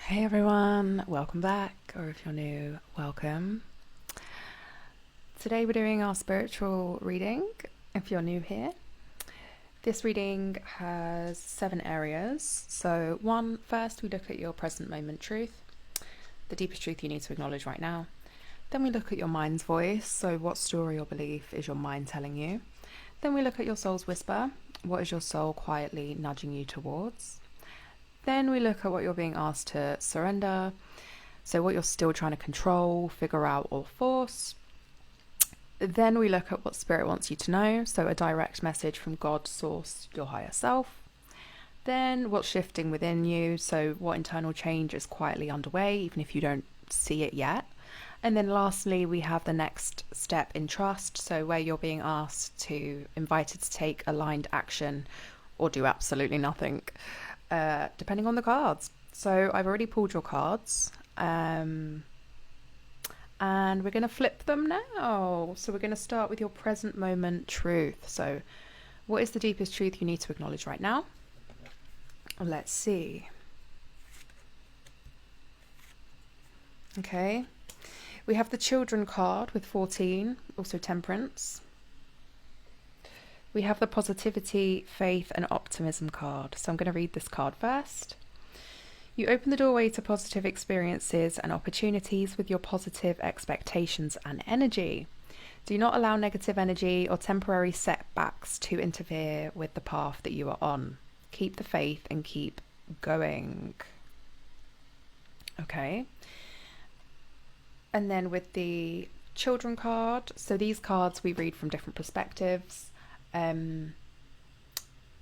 Hey everyone, welcome back, or if you're new, welcome. Today we're doing our spiritual reading, if you're new here. This reading has 7 areas. So first we look at your present moment truth, the deepest truth you need to acknowledge right now. Then we look at your mind's voice, so what story or belief is your mind telling you? Then we look at your soul's whisper, what is your soul quietly nudging you towards? Then we look at what you're being asked to surrender, so what you're still trying to control, figure out, or force. Then we look at what spirit wants you to know, so a direct message from God, source, your higher self. Then what's shifting within you, so what internal change is quietly underway, even if you don't see it yet. And then lastly, we have the next step in trust, so where you're being asked to, invited to take aligned action or do absolutely nothing, depending on the cards. So I've already pulled your cards, and we're going to flip them now. So we're going to start with your present moment truth. So what is the deepest truth you need to acknowledge right now? Let's see. Okay. We have the children card with 14, also temperance. We have the positivity, faith, and optimism card. So I'm going to read this card first. You open the doorway to positive experiences and opportunities with your positive expectations and energy. Do not allow negative energy or temporary setbacks to interfere with the path that you are on. Keep the faith and keep going. Okay. And then with the children card, so these cards we read from different perspectives.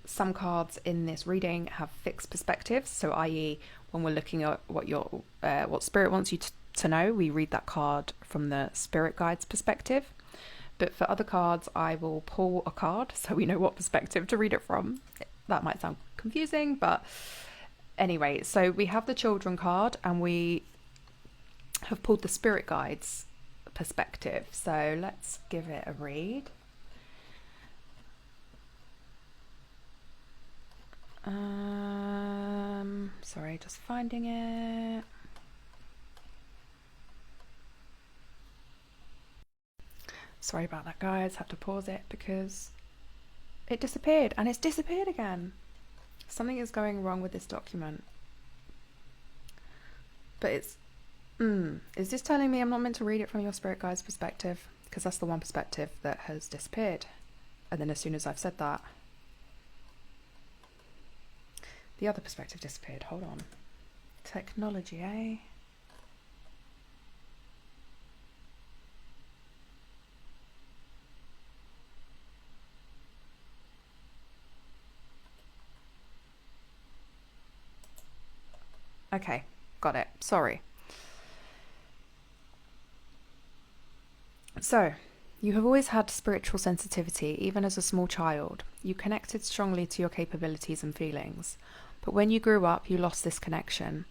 Some cards in this reading have fixed perspectives, so i.e. when we're looking at what spirit wants you to know, we read that card from the spirit guide's perspective. But for other cards, I will pull a card so we know what perspective to read it from. That might sound confusing, but anyway, so we have the children card and we have pulled the spirit guide's perspective. So let's give it a read. Sorry, just finding it. Sorry about that, guys. Have to pause it because it disappeared, and it's disappeared again. Something is going wrong with this document. But it's... is this telling me I'm not meant to read it from your spirit guide's perspective? Because that's the one perspective that has disappeared. And then as soon as I've said that, the other perspective disappeared. Hold on. Technology, eh? Okay, got it. Sorry. So, you have always had spiritual sensitivity, even as a small child. You connected strongly to your capabilities and feelings. But when you grew up, you lost this connection.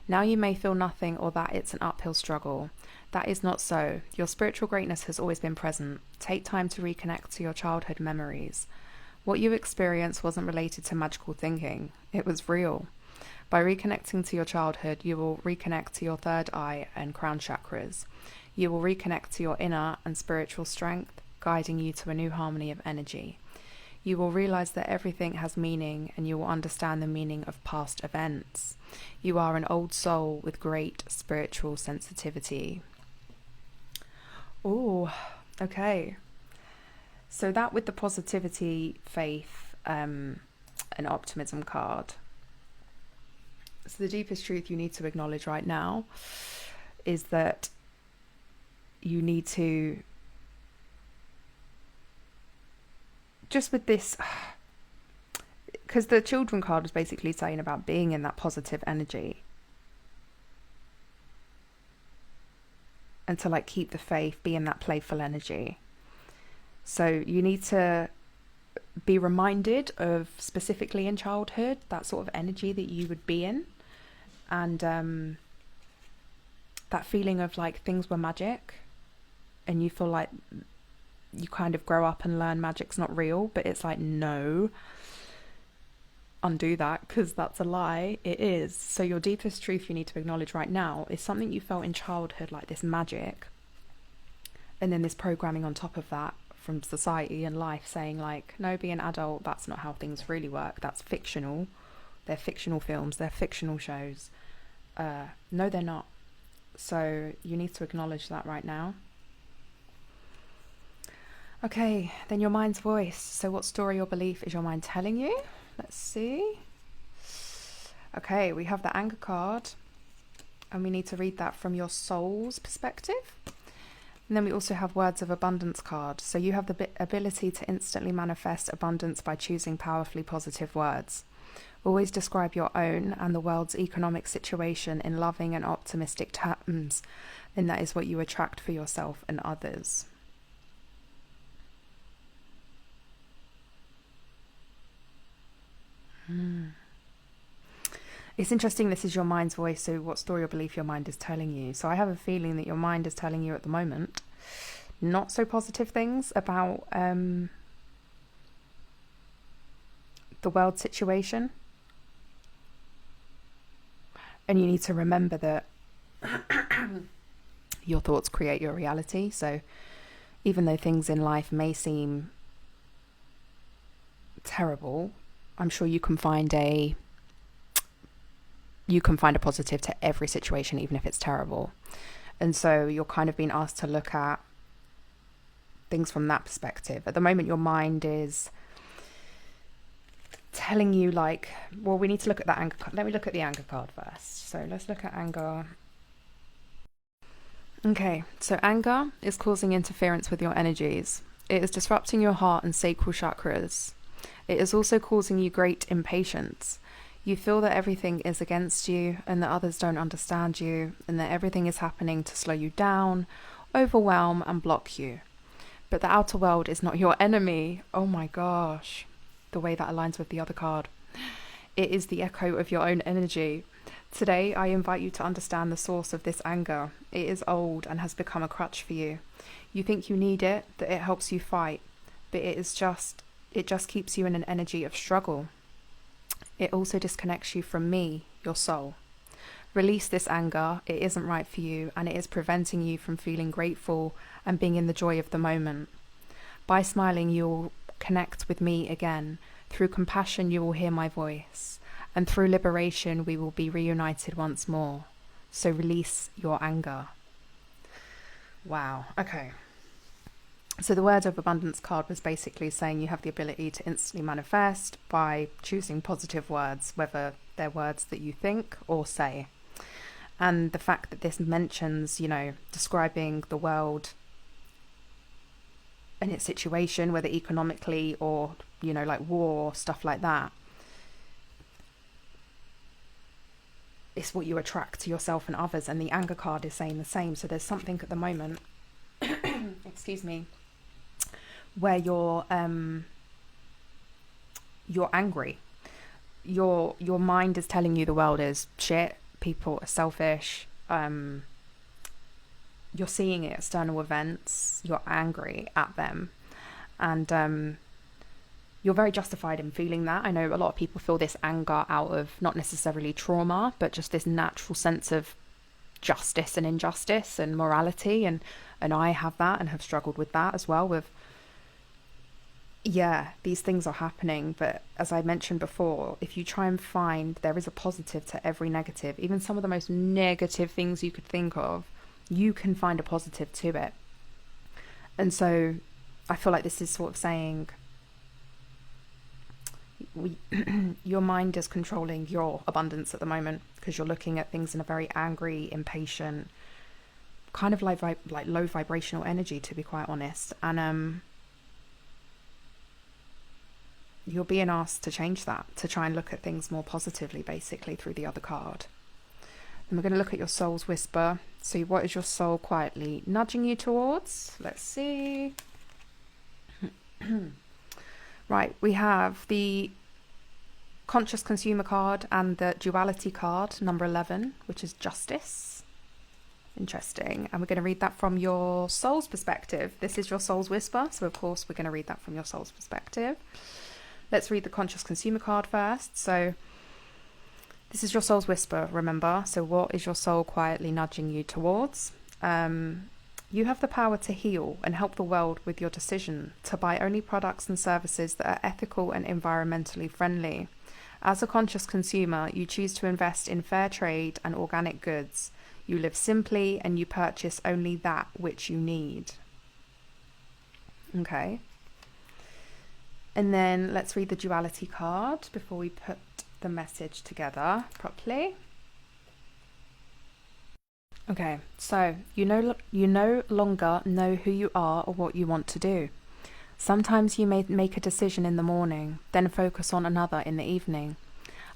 Now you may feel nothing or that it's an uphill struggle. That is not so. Your spiritual greatness has always been present. Take time to reconnect to your childhood memories. What you experienced wasn't related to magical thinking. It was real. By reconnecting to your childhood, you will reconnect to your third eye and crown chakras. You will reconnect to your inner and spiritual strength, guiding you to a new harmony of energy. You will realize that everything has meaning, and you will understand the meaning of past events. You are an old soul with great spiritual sensitivity. Oh, okay. So that with the positivity, faith, and optimism card. So the deepest truth you need to acknowledge right now is that you need to, just with this, because the children card was basically saying about being in that positive energy and to like keep the faith, be in that playful energy. So you need to be reminded of, specifically in childhood, that sort of energy that you would be in, and that feeling of like things were magic and you feel like you kind of grow up and learn magic's not real, but it's like, no, undo that because that's a lie. It is. So your deepest truth you need to acknowledge right now is something you felt in childhood, like this magic, and then this programming on top of that from society and life saying like, no, be an adult, that's not how things really work, that's fictional, they're fictional films, they're fictional shows. No, they're not. So you need to acknowledge that right now. Okay, then your mind's voice. So what story or belief is your mind telling you? Let's see. Okay, we have the anger card, and we need to read that from your soul's perspective. And then we also have words of abundance card. So you have the ability to instantly manifest abundance by choosing powerfully positive words. Always describe your own and the world's economic situation in loving and optimistic terms, and that is what you attract for yourself and others. It's interesting, this is your mind's voice, so what story or belief your mind is telling you. So I have a feeling that your mind is telling you at the moment not so positive things about the world situation. And you need to remember that your thoughts create your reality. So even though things in life may seem terrible, I'm sure you can find a positive to every situation, even if it's terrible. And so you're kind of being asked to look at things from that perspective. At the moment, your mind is telling you like, well, we need to look at that anger card. Let me look at the anger card first. So let's look at anger. Okay, so anger is causing interference with your energies. It is disrupting your heart and sacral chakras. It is also causing you great impatience. You feel that everything is against you and that others don't understand you and that everything is happening to slow you down, overwhelm and block you. But the outer world is not your enemy. Oh my gosh, the way that aligns with the other card. It is the echo of your own energy. Today, I invite you to understand the source of this anger. It is old and has become a crutch for you. You think you need it, that it helps you fight, but it just keeps you in an energy of struggle. It also disconnects you from me, your soul. Release this anger. It isn't right for you, and it is preventing you from feeling grateful and being in the joy of the moment. By smiling, you'll connect with me again. Through compassion, you will hear my voice. And through liberation, we will be reunited once more. So release your anger. Wow. Okay. So the word of abundance card was basically saying you have the ability to instantly manifest by choosing positive words, whether they're words that you think or say. And the fact that this mentions, describing the world and its situation, whether economically or, like war, stuff like that, it's what you attract to yourself and others. And the anger card is saying the same. So there's something at the moment, excuse me, where you're angry. Your mind is telling you the world is shit, people are selfish, you're seeing it, external events, you're angry at them, and you're very justified in feeling that. I know a lot of people feel this anger out of not necessarily trauma, but just this natural sense of justice and injustice and morality, and I have that and have struggled with that as well. With these things are happening, but as I mentioned before, if you try and find there is a positive to every negative, even some of the most negative things you could think of, you can find a positive to it. And so I feel like this is sort of saying your mind is controlling your abundance at the moment, because you're looking at things in a very angry, impatient, kind of like low vibrational energy, to be quite honest. And you're being asked to change that, to try and look at things more positively, basically, through the other card. And we're going to look at your soul's whisper. So what is your soul quietly nudging you towards? Let's see. Right, we have the conscious consumer card and the duality card, number 11, which is justice. Interesting. And we're going to read that from your soul's perspective. This is your soul's whisper, so of course we're going to read that from your soul's perspective. Let's read the conscious consumer card first. So this is your soul's whisper, remember? So what is your soul quietly nudging you towards? You have the power to heal and help the world with your decision to buy only products and services that are ethical and environmentally friendly. As a conscious consumer, you choose to invest in fair trade and organic goods. You live simply and you purchase only that which you need. Okay. And then let's read the duality card before we put the message together properly. Okay, so you no longer know who you are or what you want to do. Sometimes you may make a decision in the morning, then focus on another in the evening.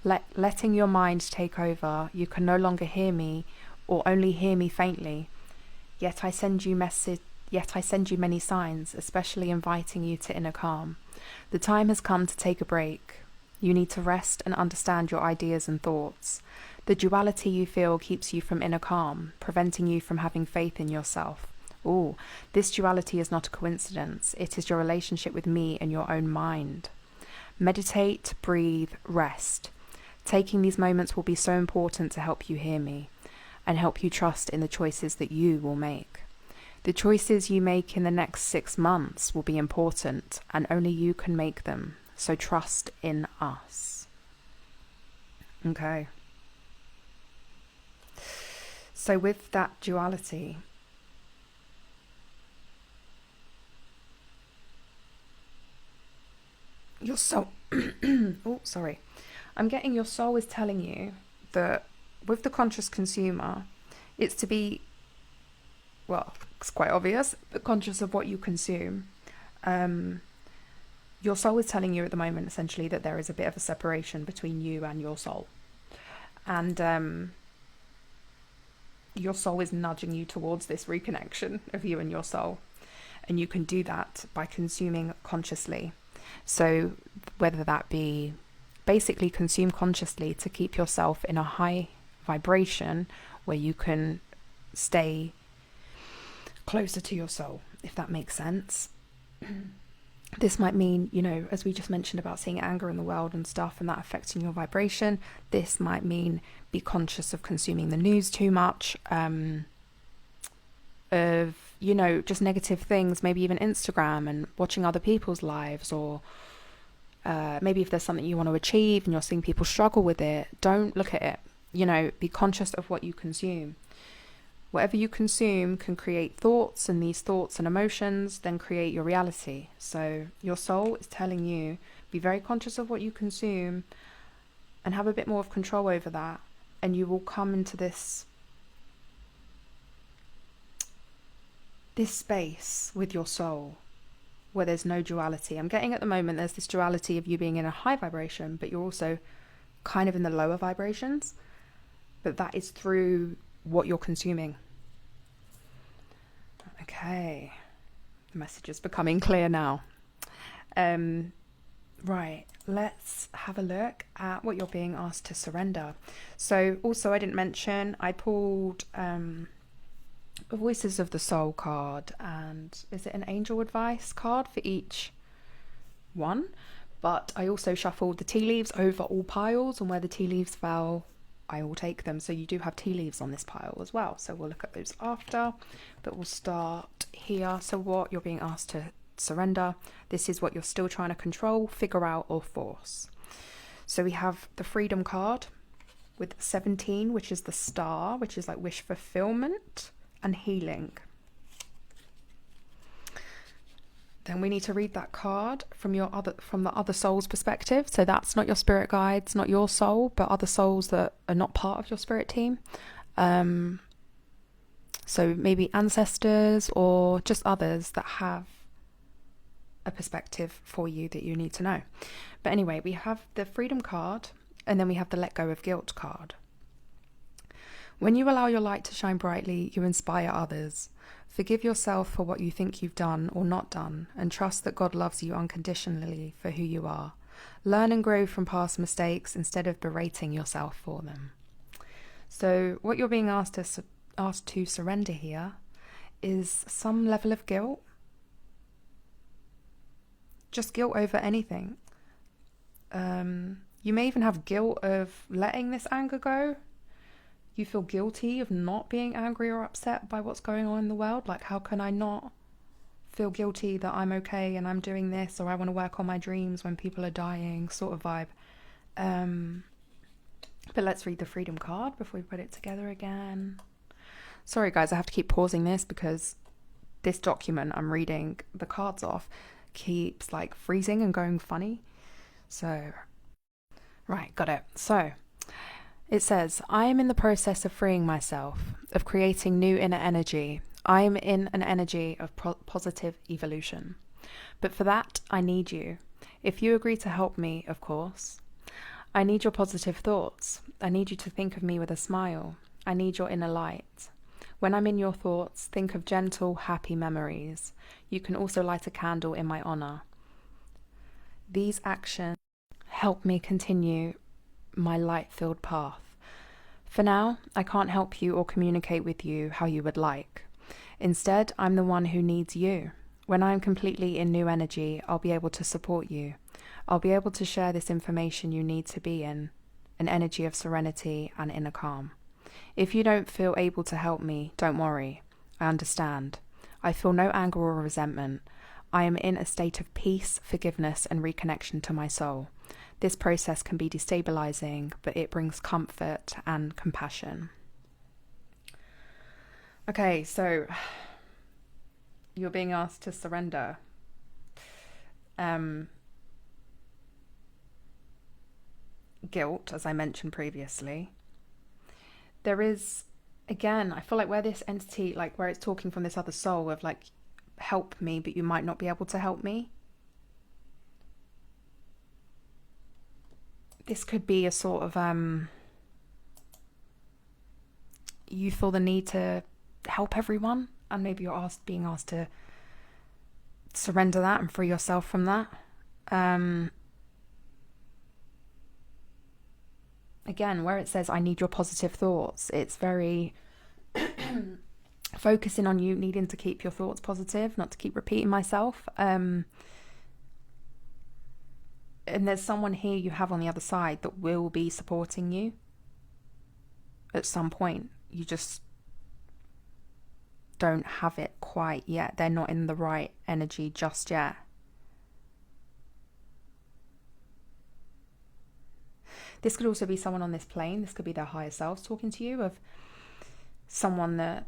Letting your mind take over, you can no longer hear me or only hear me faintly. Yet I send you many signs, especially inviting you to inner calm. The time has come to take a break. You need to rest and understand your ideas and thoughts. The duality you feel keeps you from inner calm, preventing you from having faith in yourself. Ooh, this duality is not a coincidence. It is your relationship with me and your own mind. Meditate, breathe, rest. Taking these moments will be so important to help you hear me and help you trust in the choices that you will make. The choices you make in the next 6 months will be important and only you can make them. So trust in us. Okay. So with that duality, your soul, oh, sorry. I'm getting your soul is telling you that with the conscious consumer, it's to be, well, it's quite obvious, but conscious of what you consume. Your soul is telling you at the moment, essentially, that there is a bit of a separation between you and your soul. And your soul is nudging you towards this reconnection of you and your soul. And you can do that by consuming consciously. So whether that be basically consume consciously to keep yourself in a high vibration where you can stay closer to your soul, if that makes sense. This might mean, as we just mentioned about seeing anger in the world and stuff and that affecting your vibration, this might mean be conscious of consuming the news too much, of, just negative things, maybe even Instagram and watching other people's lives, or maybe if there's something you want to achieve and you're seeing people struggle with it, don't look at it, be conscious of what you consume. Whatever you consume can create thoughts, and these thoughts and emotions then create your reality. So your soul is telling you, be very conscious of what you consume and have a bit more of control over that, and you will come into this space with your soul where there's no duality. I'm getting at the moment there's this duality of you being in a high vibration, but you're also kind of in the lower vibrations, but that is through what you're consuming. Okay, the message is becoming clear now. Right, let's have a look at what you're being asked to surrender. So also, I didn't mention, I pulled a Voices of the Soul card, and is it an angel advice card for each one? But I also shuffled the tea leaves over all piles, and where the tea leaves fell, I will take them. So you do have tea leaves on this pile as well. So we'll look at those after, but we'll start here. So what you're being asked to surrender, this is what you're still trying to control, figure out, or force. So we have the Freedom card with 17, which is the star, which is like wish fulfillment and healing. Then we need to read that card from the other soul's perspective. So that's not your spirit guides, not your soul, but other souls that are not part of your spirit team. So maybe ancestors or just others that have a perspective for you that you need to know. But anyway, we have the Freedom card, and then we have the Let Go of Guilt card. When you allow your light to shine brightly, you inspire others. Forgive yourself for what you think you've done or not done, and trust that God loves you unconditionally for who you are. Learn and grow from past mistakes instead of berating yourself for them. So what you're being asked to surrender here is some level of guilt. Just guilt over anything. You may even have guilt of letting this anger go. You feel guilty of not being angry or upset by what's going on in the world. Like, how can I not feel guilty that I'm okay and I'm doing this, or I want to work on my dreams when people are dying, sort of vibe. But let's read the freedom card before we put it together again. Sorry guys, I have to keep pausing this because this document I'm reading the cards off keeps like freezing and going funny. So, right, got it. So, it says, I am in the process of freeing myself, of creating new inner energy. I am in an energy of positive evolution. But for that, I need you. If you agree to help me, of course. I need your positive thoughts. I need you to think of me with a smile. I need your inner light. When I'm in your thoughts, think of gentle, happy memories. You can also light a candle in my honor. These actions help me continue my light-filled path. For now, I can't help you or communicate with you how you would like. Instead, I'm the one who needs you. When I'm completely in new energy, I'll be able to support you. I'll be able to share this information you need to be in, an energy of serenity and inner calm. If you don't feel able to help me, don't worry. I understand. I feel no anger or resentment. I am in a state of peace, forgiveness, and reconnection to my soul. This process can be destabilizing, but it brings comfort and compassion. Okay, so you're being asked to surrender. Guilt, as I mentioned previously. There is, again, I feel like where this entity, like where it's talking from this other soul of like, help me, but you might not be able to help me. This could be a sort of, you feel the need to help everyone, and maybe you're being asked to surrender that and free yourself from that. Again, where it says, I need your positive thoughts, it's very focusing on you needing to keep your thoughts positive, not to keep repeating myself. And there's someone here you have on the other side that will be supporting you at some point. You just don't have it quite yet. They're not in the right energy just yet. This could also be someone on this plane. This could be their higher selves talking to you, of someone that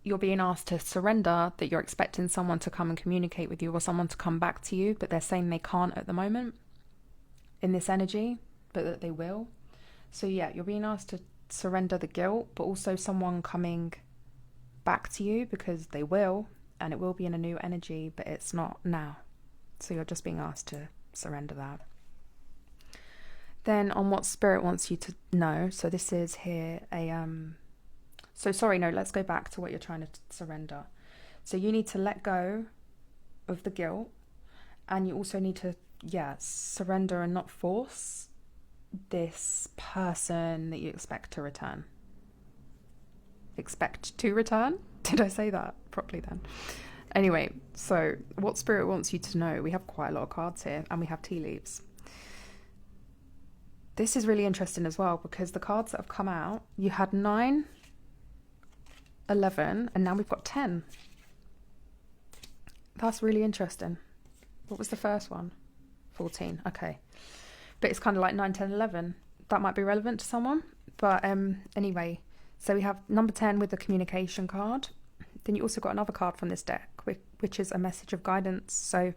you're being asked to surrender, that you're expecting someone to come and communicate with you or someone to come back to you, but they're saying they can't at the moment in this energy, but that they will. So yeah, you're being asked to surrender the guilt, but also someone coming back to you because they will, and it will be in a new energy, but it's not now. So you're just being asked to surrender that. Then on what spirit wants you to know. So this is here let's go back to what you're trying to surrender. So you need to let go of the guilt, and you also need to, surrender and not force this person that you expect to return. Expect to return? Did I say that properly then? Anyway, so what spirit wants you to know? We have quite a lot of cards here, and we have tea leaves. This is really interesting as well, because the cards that have come out, you had 9, 11, and now we've got 10. That's really interesting. What was the first one? 14, okay. But it's kind of like 9, 10, 11. That might be relevant to someone. But anyway, so we have number 10 with the communication card. Then you also got another card from this deck, which is a message of guidance. So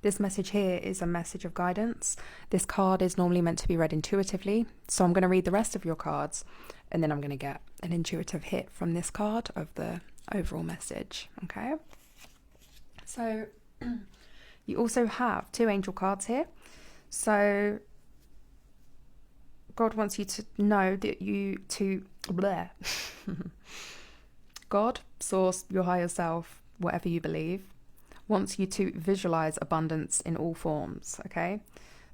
this message here is a message of guidance. This card is normally meant to be read intuitively. So I'm going to read the rest of your cards, and then I'm going to get an intuitive hit from this card of the overall message. Okay. So you also have 2 angel cards here. So God wants you to know that God, source, your higher self, whatever you believe, wants you to visualize abundance in all forms, okay?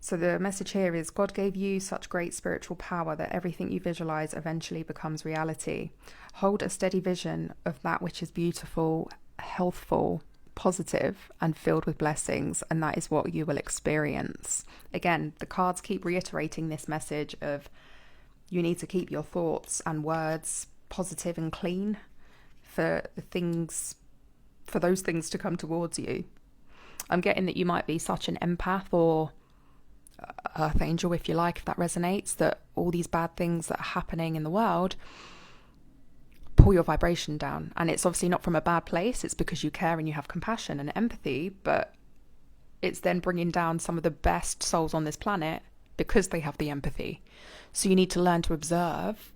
So the message here is God gave you such great spiritual power that everything you visualize eventually becomes reality. Hold a steady vision of that which is beautiful, healthful, positive and filled with blessings, and that is what you will experience. Again, the cards keep reiterating this message of you need to keep your thoughts and words positive and clean for those things to come towards you. I'm getting that you might be such an empath or earth angel, if you like, if that resonates, that all these bad things that are happening in the world pull your vibration down. And it's obviously not from a bad place. It's because you care and you have compassion and empathy, but it's then bringing down some of the best souls on this planet because they have the empathy. So you need to learn to observe,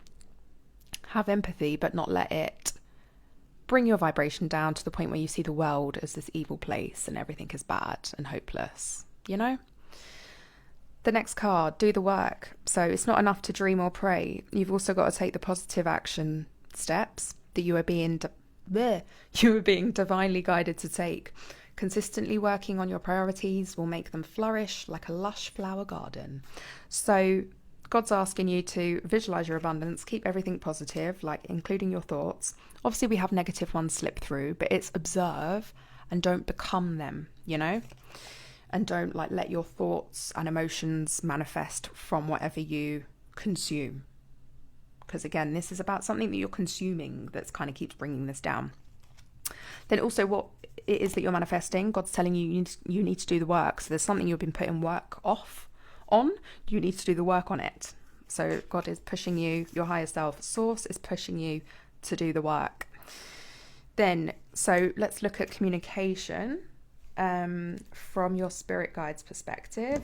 have empathy, but not let it bring your vibration down to the point where you see the world as this evil place and everything is bad and hopeless, you know? The next card, do the work. So it's not enough to dream or pray. You've also got to take the positive action steps that you are being divinely guided to take. Consistently working on your priorities will make them flourish like a lush flower garden. So God's asking you to visualize your abundance, keep everything positive, like including your thoughts. Obviously, we have negative ones slip through, but it's observe and don't become them, you know? And don't like let your thoughts and emotions manifest from whatever you consume. Because again, this is about something that you're consuming that's kind of keeps bringing this down. Then also what it is that you're manifesting, God's telling you you need to do the work. So there's something you've been putting work off on, you need to do the work on it. So God is pushing you, your higher self source is pushing you to do the work. Then, so let's look at communication from your spirit guides perspective.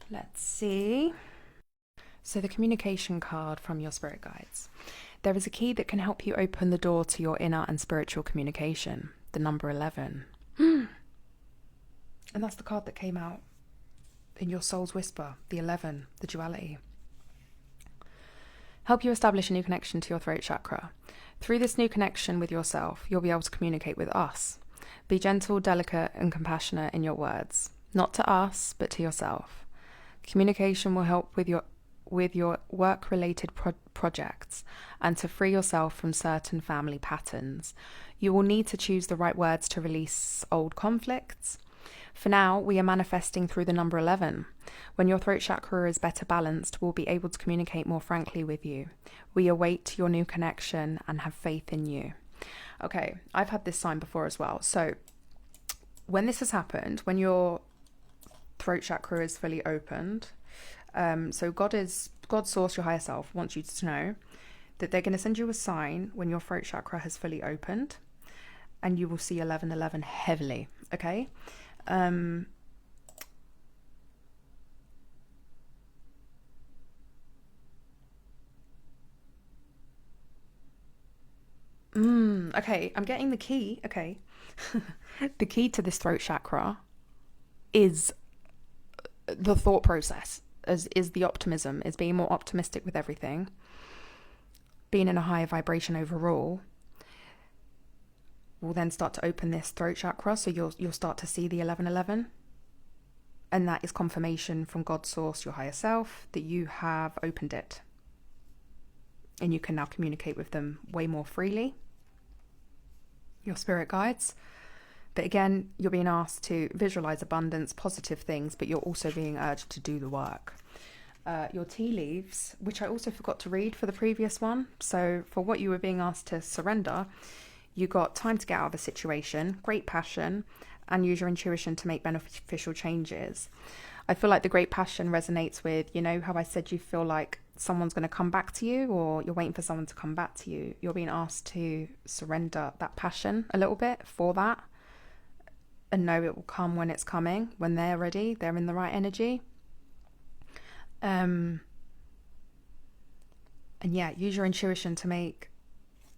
Let's see. So the communication card from your spirit guides. There is a key that can help you open the door to your inner and spiritual communication, the number 11. And that's the card that came out in your soul's whisper, the 11, the duality. Help you establish a new connection to your throat chakra. Through this new connection with yourself, you'll be able to communicate with us. Be gentle, delicate, and compassionate in your words, not to us, but to yourself. Communication will help with your work-related projects and to free yourself from certain family patterns. You will need to choose the right words to release old conflicts. For now, we are manifesting through the number 11. When your throat chakra is better balanced, we'll be able to communicate more frankly with you. We await your new connection and have faith in you. Okay, I've had this sign before as well. So when this has happened, when your throat chakra is fully opened, so God source, your higher self, wants you to know that they're going to send you a sign when your throat chakra has fully opened, and you will see 1111 heavily. Okay. Okay, I'm getting the key. Okay. The key to this throat chakra is the thought process, is the optimism, is being more optimistic with everything, being in a higher vibration overall. Will then start to open this throat chakra, so you'll start to see the 1111, and that is confirmation from God's source, your higher self, that you have opened it, and you can now communicate with them way more freely, your spirit guides. But again, you're being asked to visualize abundance, positive things, but you're also being urged to do the work. Your tea leaves, which I also forgot to read for the previous one. So for what you were being asked to surrender, you got time to get out of the situation, great passion, and use your intuition to make beneficial changes. I feel like the great passion resonates with, you know, how I said you feel like someone's going to come back to you, or you're waiting for someone to come back to you. You're being asked to surrender that passion a little bit for that, and know it will come when it's coming, when they're ready, they're in the right energy. And yeah, use your intuition to make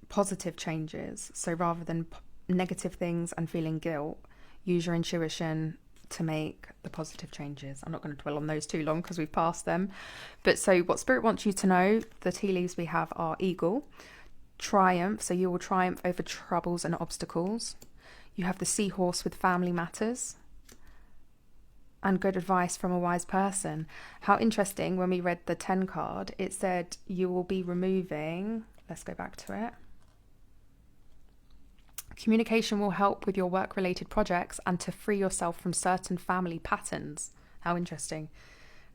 positive changes. So rather than negative things and feeling guilt, use your intuition to make the positive changes. I'm not going to dwell on those too long because we've passed them. But so what Spirit wants you to know, the tea leaves we have are eagle, triumph, so you will triumph over troubles and obstacles. You have the seahorse with family matters, and good advice from a wise person. How interesting, when we read the 10 card, it said you will be removing, let's go back to it. Communication will help with your work-related projects and to free yourself from certain family patterns. How interesting.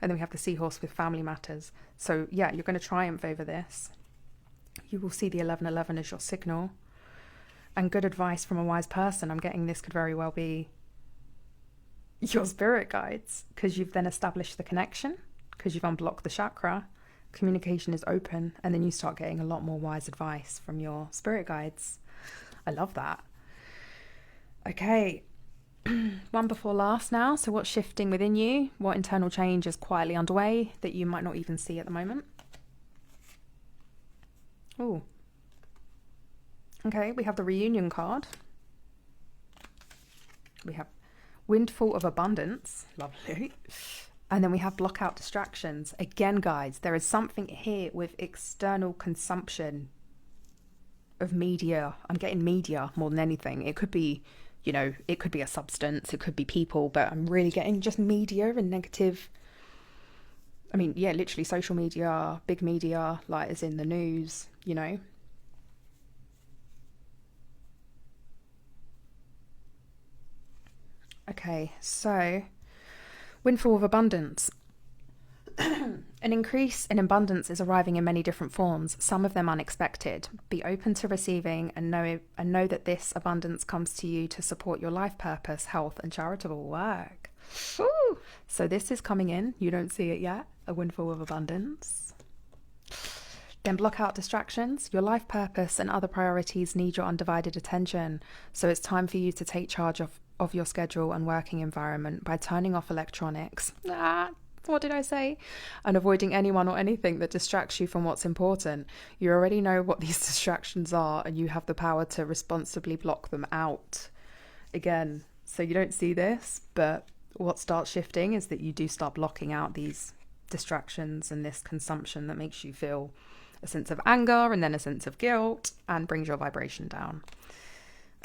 And then we have the seahorse with family matters. So yeah, you're going to triumph over this. You will see the 1111 as your signal. And good advice from a wise person. I'm getting this could very well be your spirit guides, because you've then established the connection, because you've unblocked the chakra. Communication is open, and then you start getting a lot more wise advice from your spirit guides. I love that. Okay, one before last now. So what's shifting within you? What internal change is quietly underway that you might not even see at the moment? Oh, okay, we have the reunion card. We have windfall of abundance. Lovely. And then we have block out distractions. Again, guys, there is something here with external consumption of media. I'm getting media more than anything. It could be, you know, it could be a substance, it could be people, but I'm really getting just media and negative. I mean, yeah, literally social media, big media, like as in the news, you know. Okay, so windfall of abundance. An increase in abundance is arriving in many different forms, some of them unexpected. Be open to receiving and know that this abundance comes to you to support your life purpose, health, and charitable work. Ooh. So this is coming in. You don't see it yet. A windfall of abundance. Then block out distractions. Your life purpose and other priorities need your undivided attention. So it's time for you to take charge of your schedule and working environment by turning off electronics. What did I say? And avoiding anyone or anything that distracts you from what's important. You already know what these distractions are, and you have the power to responsibly block them out. Again, so you don't see this, but what starts shifting is that you do start blocking out these distractions and this consumption that makes you feel a sense of anger and then a sense of guilt and brings your vibration down.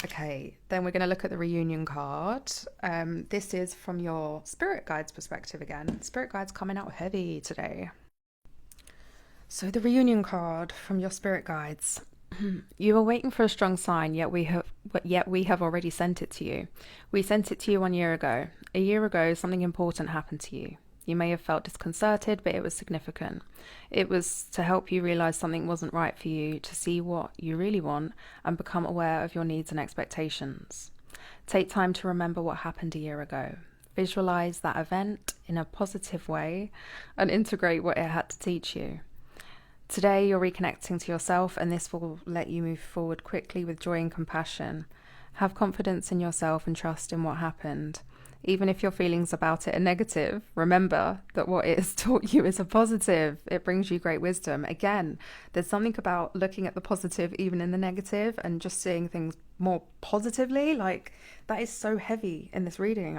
Okay, then we're going to look at the reunion card. This is from your spirit guides perspective again. Spirit guides coming out heavy today. So the reunion card from your spirit guides. You were waiting for a strong sign, yet we have already sent it to you. We sent it to you 1 year ago. A year ago, something important happened to you. You may have felt disconcerted, but it was significant. It was to help you realize something wasn't right for you, to see what you really want and become aware of your needs and expectations. Take time to remember what happened a year ago. Visualize that event in a positive way and integrate what it had to teach you. Today, you're reconnecting to yourself, and this will let you move forward quickly with joy and compassion. Have confidence in yourself and trust in what happened. Even if your feelings about it are negative, remember that what it has taught you is a positive. It brings you great wisdom. Again, there's something about looking at the positive even in the negative and just seeing things more positively. Like, that is so heavy in this reading.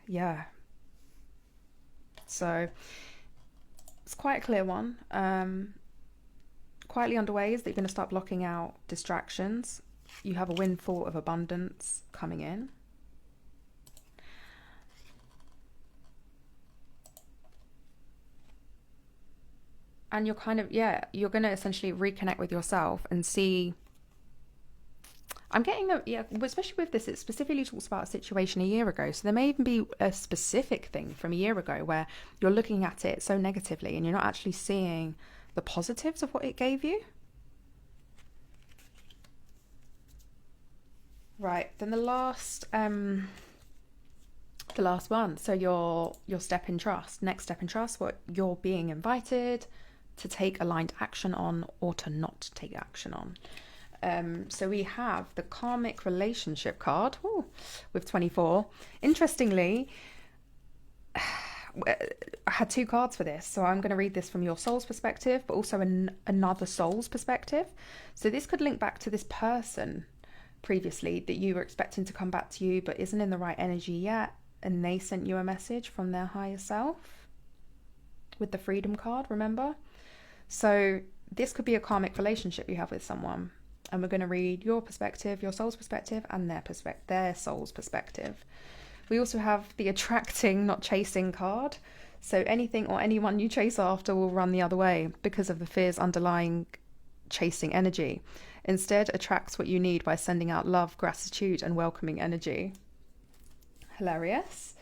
Yeah. So it's quite a clear one. Quietly underway is that you're going to start blocking out distractions. You have a windfall of abundance coming in. And you're kind of, you're going to essentially reconnect with yourself and see. I'm getting especially with this, it specifically talks about a situation a year ago. So there may even be a specific thing from a year ago where you're looking at it so negatively and you're not actually seeing the positives of what it gave you. Right, then the last one. So your step in trust. Next step in trust, what you're being invited to take aligned action on or to not take action on. So we have the karmic relationship card with 24. Interestingly, I had two cards for this, so I'm going to read this from your soul's perspective, but also another soul's perspective. So this could link back to this person previously that you were expecting to come back to you but isn't in the right energy yet, and they sent you a message from their higher self with the freedom card, remember? So this could be a karmic relationship you have with someone, and we're going to read your perspective, your soul's perspective, and their soul's perspective. We also have the attracting, not chasing card. So anything or anyone you chase after will run the other way because of the fears underlying chasing energy. Instead, attracts what you need by sending out love, gratitude, and welcoming energy. Hilarious.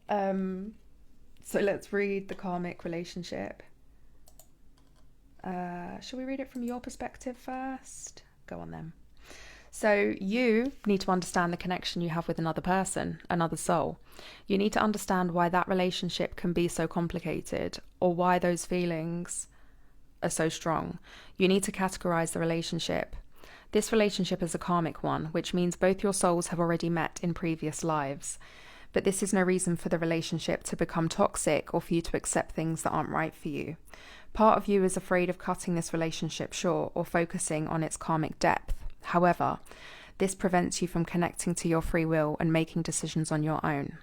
So let's read the karmic relationship. Shall we read it from your perspective first? Go on then. So you need to understand the connection you have with another person, another soul. You need to understand why that relationship can be so complicated, or why those feelings are so strong. You need to categorize the relationship. This relationship is a karmic one, which means both your souls have already met in previous lives. But this is no reason for the relationship to become toxic or for you to accept things that aren't right for you. Part of you is afraid of cutting this relationship short or focusing on its karmic depth. However, this prevents you from connecting to your free will and making decisions on your own.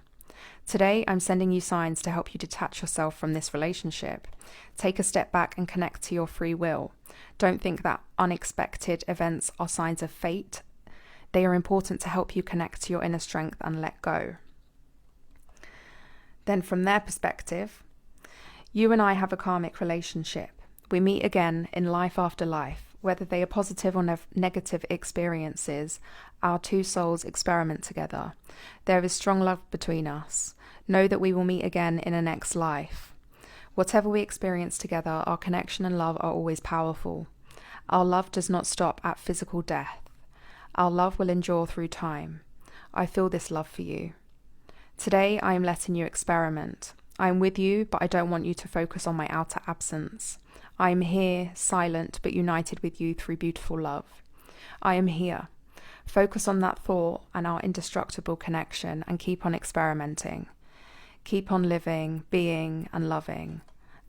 Today, I'm sending you signs to help you detach yourself from this relationship. Take a step back and connect to your free will. Don't think that unexpected events are signs of fate. They are important to help you connect to your inner strength and let go. Then from their perspective, you and I have a karmic relationship. We meet again in life after life. Whether they are positive or negative experiences, our two souls experiment together. There is strong love between us. Know that we will meet again in a next life. Whatever we experience together, our connection and love are always powerful. Our love does not stop at physical death. Our love will endure through time. I feel this love for you. Today, I am letting you experiment. I am with you, but I don't want you to focus on my outer absence. I am here, silent, but united with you through beautiful love. I am here. Focus on that thought and our indestructible connection and keep on experimenting. Keep on living, being, and loving.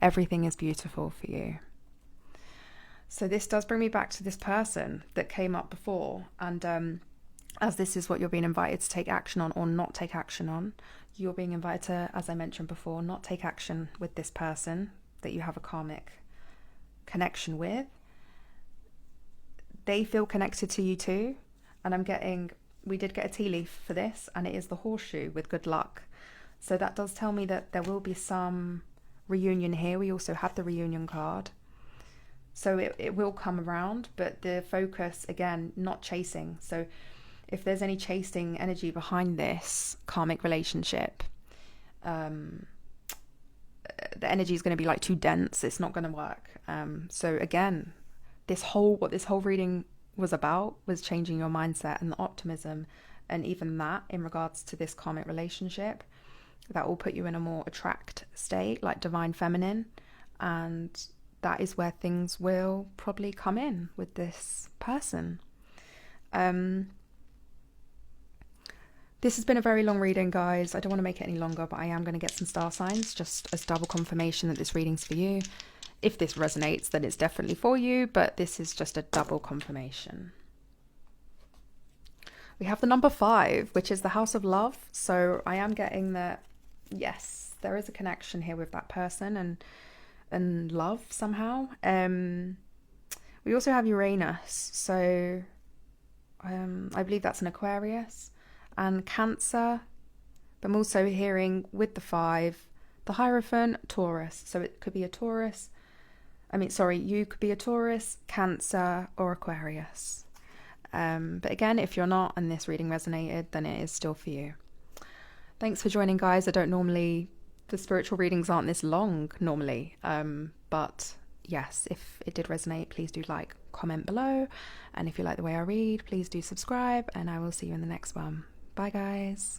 Everything is beautiful for you. So this does bring me back to this person that came up before. And as this is what you're being invited to take action on or not take action on, you're being invited to, as I mentioned before, not take action with this person that you have a karmic connection with. They feel connected to you too. And we did get a tea leaf for this, and it is the horseshoe with good luck. So that does tell me that there will be some reunion here. We also have the reunion card. So it will come around, but the focus, again, not chasing. So if there's any chasing energy behind this karmic relationship, the energy is going to be like too dense. It's not going to work. So again, what this whole reading was about was changing your mindset and the optimism, and even that in regards to this karmic relationship, that will put you in a more attract state, like divine feminine, and that is where things will probably come in with this person. This has been a very long reading, guys. I don't want to make it any longer, but I am going to get some star signs just as double confirmation that this reading's for you. If this resonates, then it's definitely for you, but this is just a double confirmation. We have the number 5, which is the house of love. So I am getting that, yes, there is a connection here with that person and love somehow. We also have Uranus. So I believe that's an Aquarius. And Cancer, but I'm also hearing with the 5, the Hierophant, Taurus. So it could be a Taurus. You could be a Taurus, Cancer, or Aquarius. But again, if you're not and this reading resonated, then it is still for you. Thanks for joining, guys. The spiritual readings aren't this long normally. But yes, if it did resonate, please do like, comment below. And if you like the way I read, please do subscribe, and I will see you in the next one. Bye, guys.